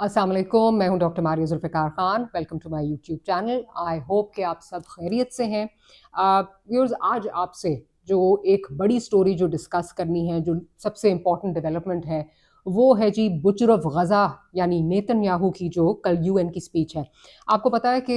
अस्सलाम वालेकुम, मैं हूं doctor Maria Zulfiqar Khan. Welcome to my YouTube channel. I hope कि आप सब खैरियत से हैं। व्यूअर्स, आज आपसे जो एक बड़ी स्टोरी जो डिस्कस करनी है, जो सबसे इम्पोर्टेंट डेवलपमेंट है, वो है जी बुचर ऑफ गज़ा यानी नेतन्याहू की जो कल यूएन की स्पीच है। आपको पता है कि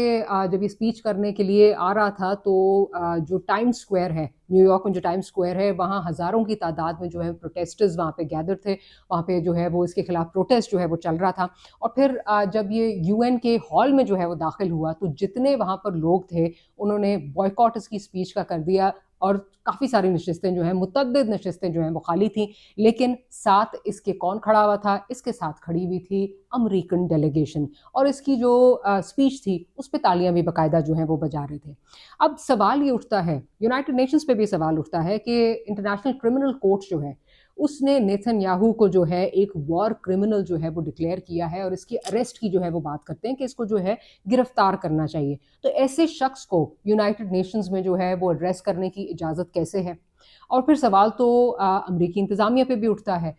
जब ये स्पीच करने के लिए आ रहा था तो जो टाइम्स स्क्वायर है, न्यूयॉर्क में जो टाइम्स स्क्वायर है, वहाँ हज़ारों की तादाद में जो है प्रोटेस्टर्स वहाँ पे गैदर थे। वहाँ पे जो है वो इसके खिलाफ प्रोटेस्ट जो है वो चल रहा था। और फिर जब ये यूएन के हॉल में जो है वो दाखिल हुआ तो जितने वहाँ पर लोग थे उन्होंने बॉयकॉट इसकी स्पीच का कर दिया और काफ़ी सारी नशिस्तें जो हैं, मुतअद्दिद नशिस्तें जो हैं वो खाली थी। लेकिन साथ इसके कौन खड़ा हुआ था? इसके साथ खड़ी हुई थी अमेरिकन डेलीगेशन, और इसकी जो स्पीच थी उस पर तालियां भी बाकायदा जो हैं वो बजा रहे थे। अब सवाल ये उठता है, यूनाइटेड नेशंस पे भी सवाल उठता है कि इंटरनेशनल क्रिमिनल कोर्ट जो है उसने नेतन्याहू को जो है एक वॉर क्रिमिनल जो है वो डिक्लेयर किया है, और इसकी अरेस्ट की जो है वो बात करते हैं कि इसको जो है गिरफ्तार करना चाहिए। तो ऐसे शख्स को यूनाइटेड नेशंस में जो है वो एड्रेस करने की इजाज़त कैसे है? और फिर सवाल तो अमरीकी इंतज़ामिया पे भी उठता है।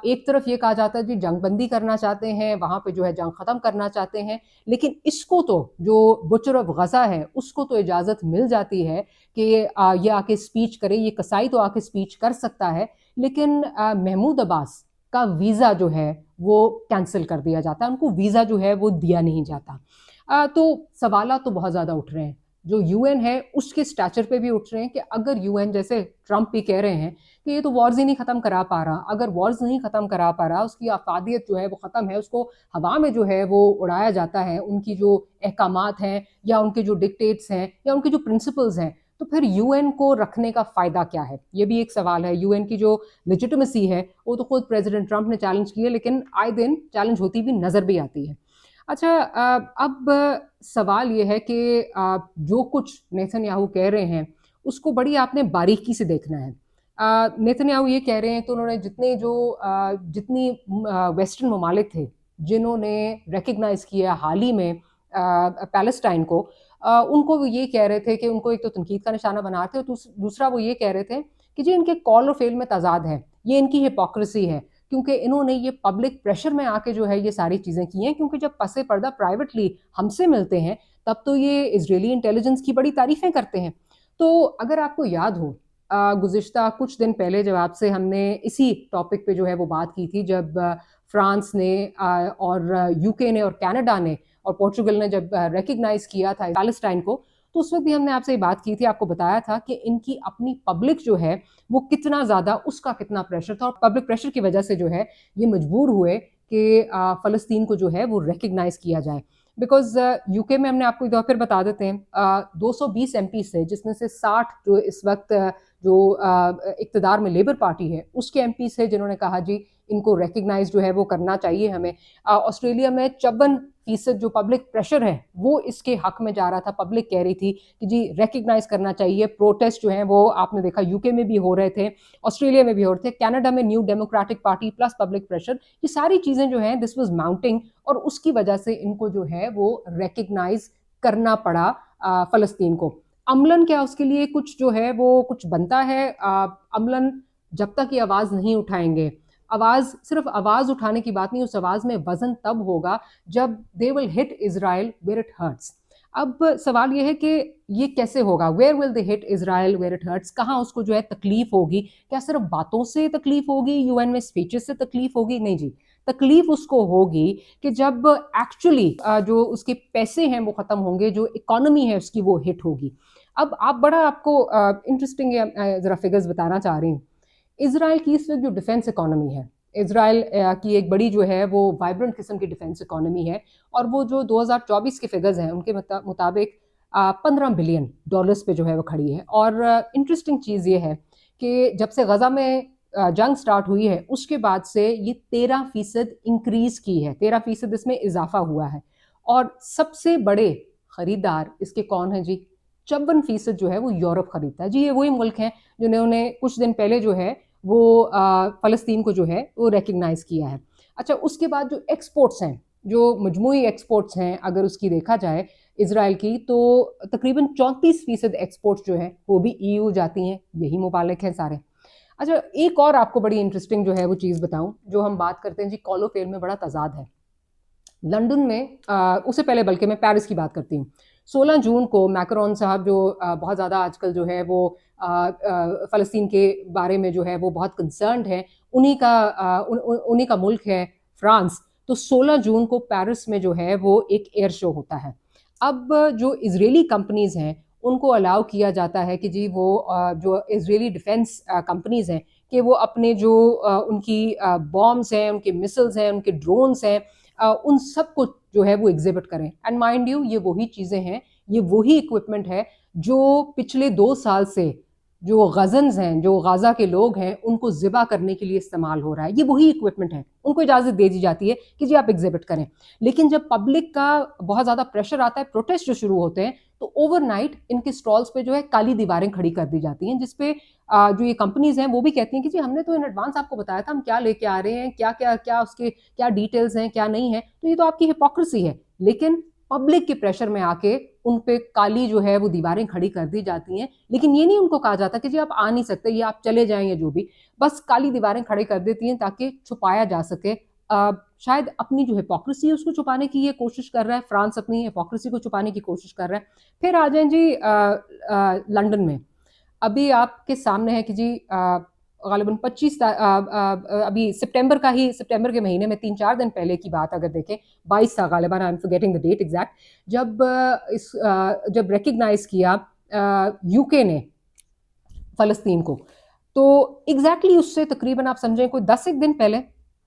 एक तरफ ये कहा जाता है जी जंगबंदी करना चाहते हैं, वहाँ पे जो है जंग ख़त्म करना चाहते हैं, लेकिन इसको तो जो बुचर ऑफ गज़ा है उसको तो इजाज़त मिल जाती है कि ये आके स्पीच करे, ये कसाई तो आके स्पीच कर सकता है, लेकिन महमूद अब्बास का वीज़ा जो है वो कैंसिल कर दिया जाता है, उनको वीज़ा जो है वो दिया नहीं जाता। तो सवाल तो बहुत ज़्यादा उठ रहे हैं। जो यूएन है उसके स्टैचर पे भी उठ रहे हैं कि अगर यूएन, जैसे ट्रंप भी कह रहे हैं कि ये तो वॉर्स ही नहीं ख़त्म करा पा रहा, अगर वॉर्स नहीं ख़त्म करा पा रहा, उसकी अफादियत जो है वो ख़त्म है, उसको हवा में जो है वो उड़ाया जाता है, उनकी जो अहकामात हैं या उनके जो डिक्टेट्स हैं या उनके जो प्रिंसिपल्स हैं, तो फिर यूएन को रखने का फ़ायदा क्या है? ये भी एक सवाल है। यूएन की जो लेजिटिमेसी है वो तो खुद प्रेसिडेंट ट्रंप ने चैलेंज की है, लेकिन आए दिन चैलेंज होती भी नज़र भी आती है। अच्छा, अब सवाल ये है कि जो कुछ नेतन्याहू कह रहे हैं उसको बड़ी आपने बारीकी से देखना है। नेतन्याहू ये कह रहे हैं तो उन्होंने जितनी वेस्टर्न ममालिक थे जिन्होंने रिकग्नाइज किया हाल ही में पैलेस्टाइन को, उनको वो ये कह रहे थे कि उनको एक तो तनकीद का निशाना बना रहे थे, और दूसरा वो ये कह रहे थे कि जी इनके कॉल और फेल में तजाद है, ये इनकी हिपोक्रेसी है, क्योंकि इन्होंने ये पब्लिक प्रेशर में आके जो है ये सारी चीज़ें की हैं, क्योंकि जब पसे पर्दा प्राइवेटली हमसे मिलते हैं तब तो ये इजरायली इंटेलिजेंस की बड़ी तारीफें करते हैं। तो अगर आपको याद हो, गुज़िश्ता कुछ दिन पहले जब आपसे हमने इसी टॉपिक पे जो है वो बात की थी, जब फ्रांस ने और यूके ने और कनाडा ने और पोर्चुगल ने जब रिकग्नाइज किया था पैलेस्टाइन को, तो उस वक्त भी हमने आपसे बात की थी, आपको बताया था कि इनकी अपनी पब्लिक जो है वो कितना ज़्यादा, उसका कितना प्रेशर था, और पब्लिक प्रेशर की वजह से जो है ये मजबूर हुए कि फ़लस्तीन को जो है वो रिकग्नाइज किया जाए। बिकॉज यूके में हमने आपको एक दफ़ा फिर बता देते हैं, 220 एमपी से, जिसमें से 60 जो इस वक्त जो इक़्तिदार में लेबर पार्टी है उसके एमपी है जिन्होंने कहा जी इनको रिकग्नाइज जो है वो करना चाहिए हमें। ऑस्ट्रेलिया में 54% जो पब्लिक प्रेशर है वो इसके हक में जा रहा था। पब्लिक कह रही थी कि जी रिकग्नाइज करना चाहिए। प्रोटेस्ट जो है वो आपने देखा यूके में भी हो रहे थे, ऑस्ट्रेलिया में भी हो रहे थे, कनाडा में new democratic party plus public pressure, ये सारी चीज़ें जो हैं दिस वाज माउंटिंग, और उसकी वजह से इनको जो है वो रिकग्नाइज करना पड़ा फ़लस्तीन को। अमलन क्या उसके लिए कुछ जो है वो कुछ बनता है? अमलन जब तक ये आवाज़ नहीं उठाएंगे, आवाज़ सिर्फ आवाज़ उठाने की बात नहीं, उस आवाज़ में वज़न तब होगा जब they will hit Israel where it hurts. अब सवाल ये है कि ये कैसे होगा? Where will they hit Israel where it hurts? कहाँ उसको जो है तकलीफ होगी? क्या सिर्फ बातों से तकलीफ होगी, यूएन में स्पीचेस से तकलीफ होगी? नहीं जी, तकलीफ उसको होगी कि जब एक्चुअली जो उसके पैसे हैं वो ख़त्म होंगे, जो इकोनॉमी है उसकी वो हिट होगी। अब आप बड़ा आपको इंटरेस्टिंग ज़रा फिगर्स बताना चाह रही हूँ। इज़राइल की इस वक्त जो डिफेंस इकोनॉमी है, इज़राइल की एक बड़ी जो है वो वाइब्रेंट किस्म की डिफेंस इकोनॉमी है, और वो जो 2024 के फिगर्स हैं उनके मुताबिक 15 बिलियन डॉलर्स पे जो है वो खड़ी है। और इंटरेस्टिंग चीज़ ये है कि जब से गज़ा में जंग स्टार्ट हुई है उसके बाद से ये 13% इंक्रीज़ की है, 13% इसमें इजाफा हुआ है। और सबसे बड़े खरीदार इसके कौन है जी? 54% जो है वो यूरोप खरीदता है जी। ये वही मुल्क हैं जिन्होंने कुछ दिन पहले जो है वो फ़लस्तीन को जो है वो रिकग्नाइज़ किया है। अच्छा, उसके बाद जो एक्सपोर्ट्स हैं, जो मजमूई एक्सपोर्ट्स हैं, अगर उसकी देखा जाए इज़राइल की, तो तकरीबन 34% एक्सपोर्ट्स जो हैं वो भी ईयू जाती हैं, यही मुबालिक हैं सारे। अच्छा, एक और आपको बड़ी इंटरेस्टिंग जो है वो चीज़ बताऊँ, जो हम बात करते हैं जी कॉलो फेल में बड़ा तज़ाद है। लंदन में उससे पहले बल्कि मैं पेरिस की बात करती हूँ। 16 जून को मैक्रोन साहब जो बहुत ज़्यादा आजकल जो है वो फ़लस्तीन के बारे में जो है वो बहुत कंसर्न्ड है, उन्हीं का मुल्क है फ्रांस। तो 16 जून को पेरिस में जो है वो एक एयर शो होता है। अब जो इजरायली कंपनीज हैं उनको अलाउ किया जाता है कि जी वो जो इजरायली डिफेंस कंपनीज हैं कि वो अपने जो उनकी बॉम्ब्स हैं, उनके मिसाइल्स हैं, उनके ड्रोन्स हैं, उन सब को जो है वो एग्जिबिट करें। एंड माइंड यू, ये वही चीज़ें हैं, ये वही इक्विपमेंट है जो पिछले 2 साल से जो गजन्स हैं, जो गाजा के लोग हैं, उनको ज़िबा करने के लिए इस्तेमाल हो रहा है। ये वही इक्विपमेंट है, उनको इजाज़त दे दी जाती है कि जी आप एग्जिबिट करें। लेकिन जब पब्लिक का बहुत ज़्यादा प्रेशर आता है, प्रोटेस्ट जो शुरू होते हैं, तो ओवरनाइट इनके स्टॉल्स पे जो है काली दीवारें खड़ी कर दी जाती हैं, जिसपे जो ये कंपनीज हैं वो भी कहती हैं कि जी हमने तो इन एडवांस आपको बताया था हम क्या लेके आ रहे हैं, क्या क्या क्या उसके क्या डिटेल्स हैं, क्या नहीं है। तो ये तो आपकी हिपोक्रेसी है। लेकिन पब्लिक के प्रेशर में आके उन पे काली जो है वो दीवारें खड़ी कर दी जाती हैं। लेकिन ये नहीं उनको कहा जाता कि जी आप आ नहीं सकते, ये आप चले जाएं, या जो भी, बस काली दीवारें खड़ी कर देती हैं ताकि छुपाया जा सके। शायद अपनी जो हिपोक्रेसी है उसको छुपाने की ये कोशिश कर रहा है, फ्रांस अपनी हिपोक्रेसी को छुपाने की कोशिश कर रहा है। फिर आ जाएं जी लंदन में। अभी आपके सामने है कि जी गालिबन 25 अभी सितंबर के महीने में 3-4 दिन पहले की बात अगर देखें, 22 था गालिबन, I am forgetting the date exact, जब रिकग्नाइज किया यूके ने फ़लस्तीन को। तो एग्जैक्टली उससे तकरीबन आप समझें कोई 10 एक दिन पहले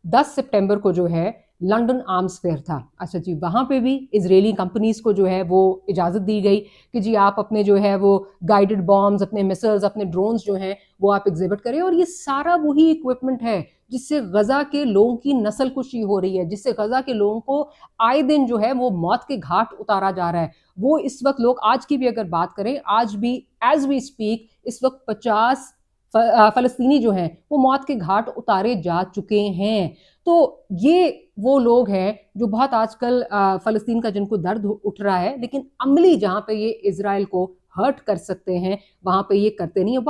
10 सितंबर को जो है लंदन आर्म्स फेयर था। अच्छा जी, वहाँ पे भी इजरायली कंपनीज को जो है वो इजाज़त दी गई कि जी आप अपने जो है वो गाइडेड बॉम्ब्स, अपने मिसाइल्स, अपने ड्रोन्स जो हैं वो आप एग्जिबिट करें। और ये सारा वही इक्विपमेंट है जिससे गजा के लोगों की नस्ल कुशी हो रही है, जिससे गजा के लोगों को आए दिन जो है वो मौत के घाट उतारा जा रहा है। वो इस वक्त लोग आज की भी अगर बात करें, आज भी एज वी स्पीक इस वक्त 50 फ़लस्तीनी जो हैं वो मौत के घाट उतारे जा चुके हैं। तो ये वो लोग हैं जो बहुत आजकल फ़लस्तीन का जिनको दर्द उठ रहा है, लेकिन अमली जहाँ पे ये इजराइल को हर्ट कर सकते हैं वहाँ पे ये करते नहीं है।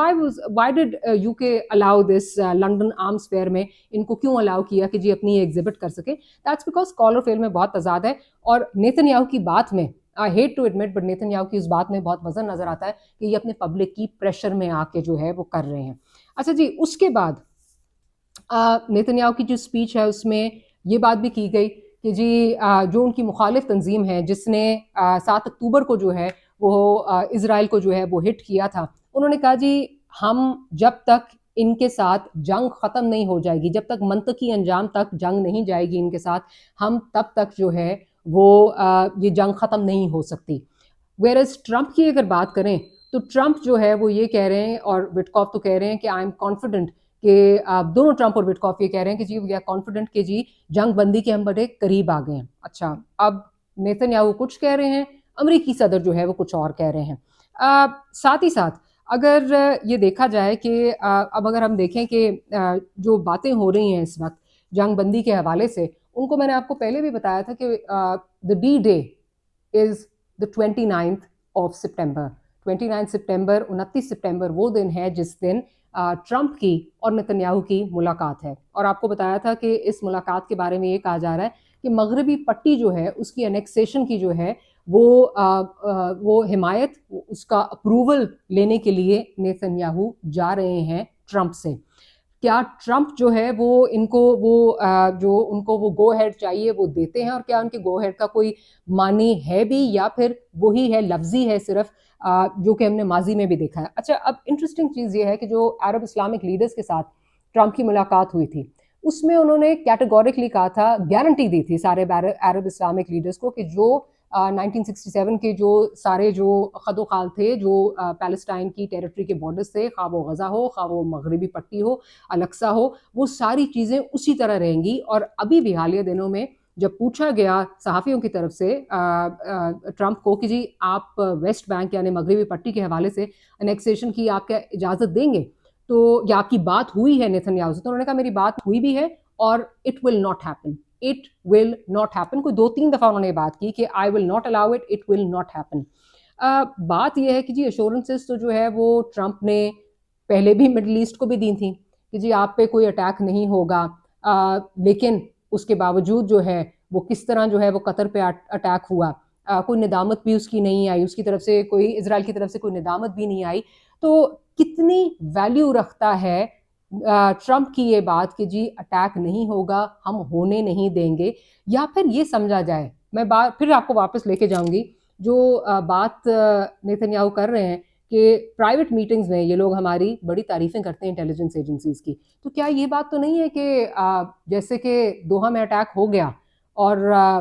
Why did UK allow this London arms fair में इनको क्यों अलाउ किया कि जी अपनी एग्जिबिट कर सके? दैट्स बिकॉज कॉलर फेल में बहुत तजाद है। और नेतन्याहू की बात में, I hate to admit, but Netanyahu की उस बात में बहुत वजन नजर आता है कि ये अपने पब्लिक की प्रेशर में आके जो है वो कर रहे हैं। अच्छा जी, उसके बाद नेतन्याहू की जो स्पीच है उसमें ये बात भी की गई कि जी जो उनकी मुखालिफ तंजीम है जिसने 7 अक्टूबर को जो है वो इजराइल को जो है वो हिट किया था, उन्होंने कहा जी हम जब तक इनके साथ जंग ख़त्म नहीं हो जाएगी, जब तक मंतकी अंजाम तक जंग नहीं जाएगी इनके साथ, हम तब तक जो है वो ये जंग ख़त्म नहीं हो सकती। वेरएज़ ट्रंप की अगर बात करें तो ट्रंप जो है वो ये कह रहे हैं, और विटकॉफ तो कह रहे हैं कि आई एम कॉन्फिडेंट कि दोनों ट्रंप और विटकॉफ ये कह रहे हैं कि जी वी आर कॉन्फिडेंट कि जी जंग बंदी के हम बड़े करीब आ गए हैं। अच्छा, अब नेतन्याहू कुछ कह रहे हैं, अमरीकी सदर जो है वो कुछ और कह रहे हैं। साथ ही साथ अगर ये देखा जाए कि अब अगर हम देखें कि जो बातें हो रही हैं इस वक्त जंग बंदी के हवाले से, उनको मैंने आपको पहले भी बताया था कि the D day is the 29th of सितंबर। 29 सितंबर, 29 सितंबर वो दिन है जिस दिन ट्रंप की और नेतन्याहू की मुलाकात है। और आपको बताया था कि इस मुलाकात के बारे में ये कहा जा रहा है कि मगरबी पट्टी जो है उसकी अनेक्सेशन की जो है वो हिमायत, उसका अप्रूवल लेने के लिए नेतन्याहू जा रहे हैं ट्रंप से। क्या ट्रंप जो है वो इनको जो उनको वो गो हेड चाहिए वो देते हैं, और क्या उनके गो हेड का कोई मानी है भी, या फिर वही है लफ्जी है सिर्फ, जो कि हमने माजी में भी देखा है। अच्छा, अब इंटरेस्टिंग चीज़ ये है कि जो अरब इस्लामिक लीडर्स के साथ ट्रंप की मुलाकात हुई थी उसमें उन्होंने कैटेगोरिकली कहा था, गारंटी दी थी सारे अरब इस्लामिक लीडर्स को कि जो 1967 के जो सारे जो खदो खाल थे जो पैलेस्टाइन की टेरिटरी के बॉर्डर्स थे, खा वो गज़ा हो, खा वो मगरबी पट्टी हो, अलक्सा हो, वो सारी चीज़ें उसी तरह रहेंगी। और अभी भी हालिया दिनों में जब पूछा गया सहाफ़ियों की तरफ से ट्रंप को कि जी आप वेस्ट बैंक यानी मगरबी पट्टी के हवाले से अनेक्सेशन की आप क्या इजाज़त देंगे, तो या आपकी बात हुई है नेतन्याहू से, तो उन्होंने कहा मेरी बात हुई भी है और it will not happen, it will not happen. कोई 2-3 दफ़ा उन्होंने बात की कि I will not allow it, it will not happen. बात यह है कि जी एश्योरेंसेस तो जो है वो ट्रंप ने पहले भी मिडल ईस्ट को भी दी थी कि जी आप पे कोई अटैक नहीं होगा, लेकिन उसके बावजूद जो है وہ کس طرح جو ہے وہ قطر پہ اٹیک ہوا, کوئی ندامت بھی اس کی نہیں آئی, اس کی طرف سے کوئی, اسرائیل کی طرف سے کوئی ندامت بھی نہیں آئی. تو کتنی ویلیو رکھتا ہے ٹرمپ کی یہ بات کہ جی اٹیک نہیں ہوگا, ہم ہونے نہیں دیں گے, یا پھر یہ سمجھا جائے, میں بات پھر آپ کو واپس لے کے جاؤں گی, جو بات نیتن یاہو کر رہے ہیں کہ پرائیویٹ میٹنگز میں یہ لوگ ہماری بڑی تعریفیں کرتے ہیں انٹیلیجنس ایجنسیز کی, تو کیا یہ بات تو نہیں ہے کہ جیسے کہ دوحہ میں اٹیک ہو گیا اور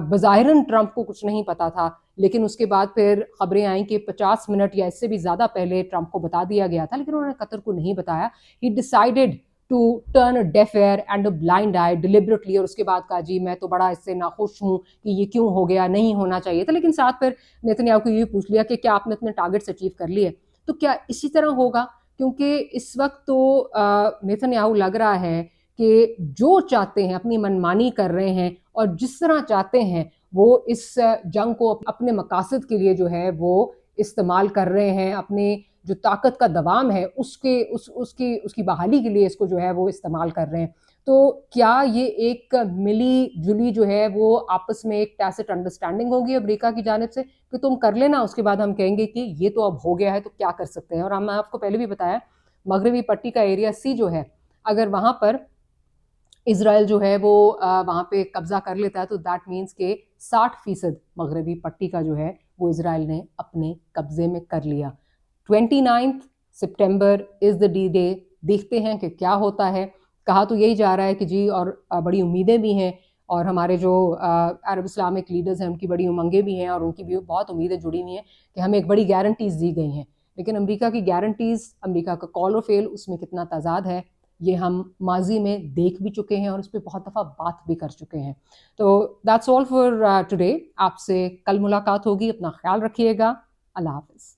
بظاہراً ٹرمپ کو کچھ نہیں پتا تھا, لیکن اس کے بعد پھر خبریں آئیں کہ 50 منٹ یا اس سے بھی زیادہ پہلے ٹرمپ کو بتا دیا گیا تھا, لیکن انہوں نے قطر کو نہیں بتایا. He decided to turn a deaf ear and a blind eye deliberately, اور اس کے بعد کہا جی میں تو بڑا اس سے ناخوش ہوں کہ یہ کیوں ہو گیا, نہیں ہونا چاہیے تھا. لیکن ساتھ پھر نیتن یاہو کو یہ پوچھ لیا کہ کیا آپ نے اپنے ٹارگیٹس اچیو کر لیے, تو کیا اسی طرح ہوگا؟ کیونکہ اس وقت تو نیتن یاہو لگ رہا ہے کہ جو چاہتے ہیں اپنی منمانی کر رہے ہیں, اور جس طرح چاہتے ہیں وہ اس جنگ کو اپنے مقاصد کے لیے جو ہے وہ استعمال کر رہے ہیں, اپنے جو طاقت کا دوام ہے اس کی بحالی کے لیے اس کو جو ہے وہ استعمال کر رہے ہیں. تو کیا یہ ایک ملی جلی جو ہے وہ آپس میں ایک ٹیسٹ انڈرسٹینڈنگ ہوگی امریکہ کی جانب سے کہ تم کر لینا, اس کے بعد ہم کہیں گے کہ یہ تو اب ہو گیا ہے تو کیا کر سکتے ہیں. اور ہم آپ کو پہلے بھی بتایا مغربی پٹی کا ایریا سی جو ہے, اگر وہاں پر اسرائیل جو ہے وہ وہاں پہ قبضہ کر لیتا ہے تو دیٹ مینس کہ 60% مغربی پٹی کا جو ہے وہ اسرائیل نے اپنے قبضے میں کر لیا. 29 September is the D day, دیکھتے ہیں کہ کیا ہوتا ہے. کہا تو یہی جا رہا ہے کہ جی, اور بڑی امیدیں بھی ہیں, اور ہمارے جو عرب اسلامک لیڈرز ہیں ان کی بڑی امنگیں بھی ہیں, اور ان کی بھی بہت امیدیں جڑی ہوئی ہیں کہ ہمیں ایک بڑی گارنٹیز دی گئی ہیں. لیکن امریکہ کی گارنٹیز, امریکہ کا کال و فیل, اس میں کتنا تضاد ہے یہ ہم ماضی میں دیکھ بھی چکے ہیں اور اس پہ بہت دفعہ بات بھی کر چکے ہیں. تو دیٹس آل فار ٹوڈے. آپ سے کل ملاقات ہوگی, اپنا خیال رکھیے گا. اللہ حافظ.